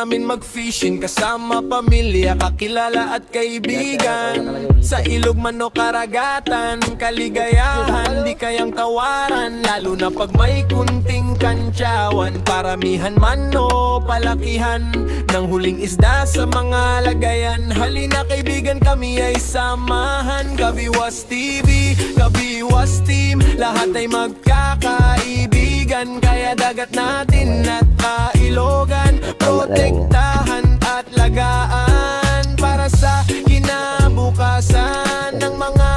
namin mag-fishing kasama pamilya, kakilala at kaibigan. Sa ilog man o karagatan, kaligayahan di kayang tawaran. Lalo na pag may kunting kantsawan, paramihan man o palakihan ng huling isda sa mga lagayan. Halina kaibigan, kami ay samahan. Kabiwas TV, Kabiwas Team, lahat ay magkakaibigan. Kaya dagat natin at kailogan, protektahan at lagaan para sa kinabukasan ng mga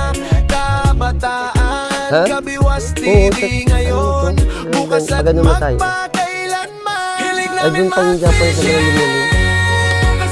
kabataan. Kabiwas TV ngayon, bukas at magpakailanman. Hilig namin mag-fishing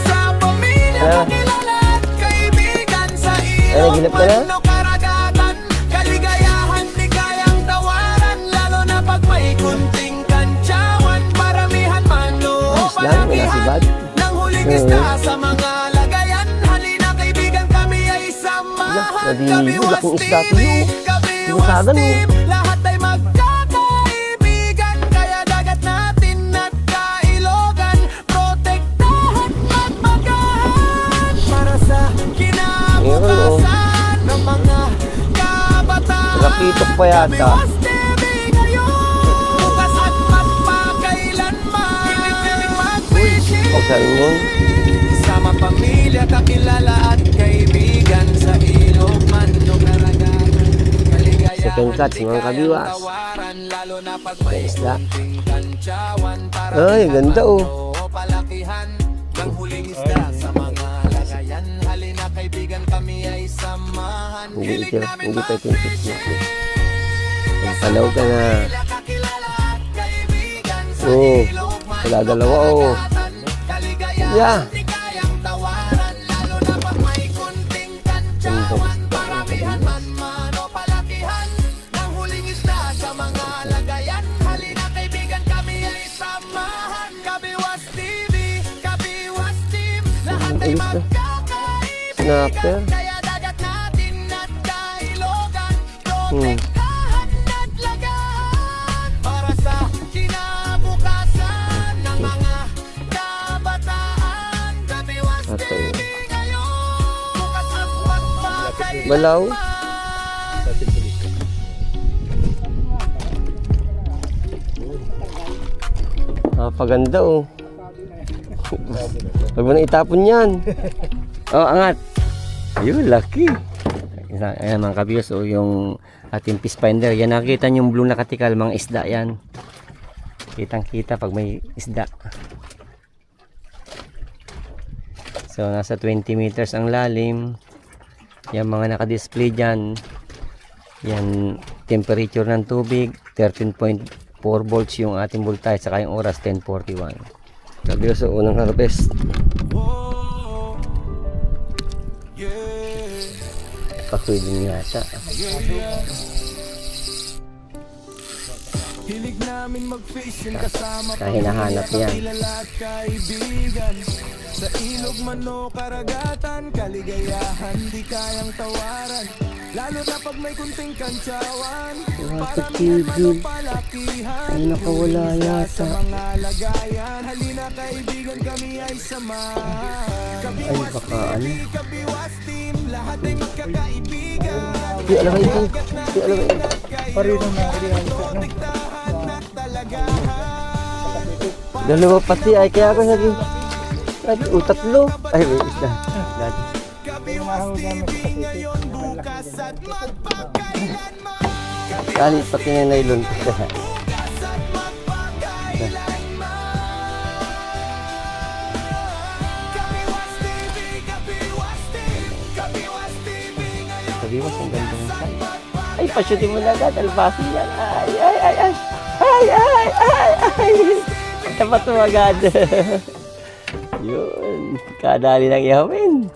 sa pamilya, kakilala at kaibigan. Sa ilog man o karagatan, kaligayahan di kayang tawaran. Lalo na pag may kunting kantsawan, paramihan man o palakihan ng huling isda sa mga lagayan. Halina kaibigan, kami ay samahan. Kabiwas TV, Kabiwas Team, lahat ay magkakaibigan. Kaya dagat natin at kailogan, protektahan at magahan para sa kinabukasan ng mga kabataan. Nakapitok pa yata. Kabiwas TV ngayon, bukas at magpakailanman. Hilig mag-fishing kasama pamilya, kakilala at kaibigan. Sa ilog man o karagatan, kaligayahan Second catch, di mga kayang kabiwas. tawaran. Lalo na pag may Isda. kunting kantsawan, Ay, ganda, oh. o palakihan ng huling isda sa mga lagayan. Halina kaibigan, kami ay samahan. Hindi Hilig ito, namin hindi pa ito yung mag-fishing. Palaw ka na. Kakilala at kaibigan. Sa Oo, ilog man wala o dalawa, oh. karagatan, kaligayahan Yeah. di kayang tawaran. Lalo na pag may kunting kantsawan, paramihan man o palakihan ng huling isda sa mga lagayan. Halina kaibigan, kami ay samahan. Kabiwas TV, Kabiwas Team, lahat ay Ayos na. magkakaibigan. Snapper. Kaya dagat natin at kailogan, protektahan at lagaan para sa kinabukasan ng mga kabataan. Kabiwas Ato TV yun. ngayon, bukas at magpakailanman. Balaw. Paganda, oh. Huwag mo na itapon yan. Oh, angat. Ayun, laki. Ayan mga kabiyos, oh, yung ating fish finder. Yan, nakikita nyo yung blue na katikal, mga isda yan. Kitang kita pag may isda. So, nasa 20 meters ang lalim. Yan mga nakadisplay dyan. Yan, temperature ng tubig, 13.4 volts yung ating voltage, saka yung oras, 10:41. Kabiyos, so, unang harvest. Oh, yeah. Pakuy din yata. Hilig namin mag-fishing kasama Kaya hinahanap niya. kakilala at kaibigan. Sa ilog man o karagatan, kaligayahan di kayang tawaran. Lalo na pag may kunting kantsawan, paramihan man o palakihan. Ay, nakawala Sa yata. mga lagayan, halina kaibigan, kami ay samahan. Kabiwas baka ano? TV, Kabiwas Team, lahat ay magkakaibigan. Di, alam ito. Di, alam ito. Parinong na protektahan at talagahan. Dalawa pati, ay kaya ako sabi. Sabi, tatlo. Ay, wait, isda. Dati. Kabiwas TV ngayon, bukas at magpakailanman. Kali pati na nylon. Bukas at magpakailanman. Kabiwas TV, Kabiwas Team, Kabiwas TV ngayon, Sabi mo, ang ganda ng bukas at site. Ay, pasyutin mo na agad. Albasi yan. Ay, ay, ay, ay. Ay, ay, ay, ay. Dapat mo agad. Yun. Kadali lang ihawin.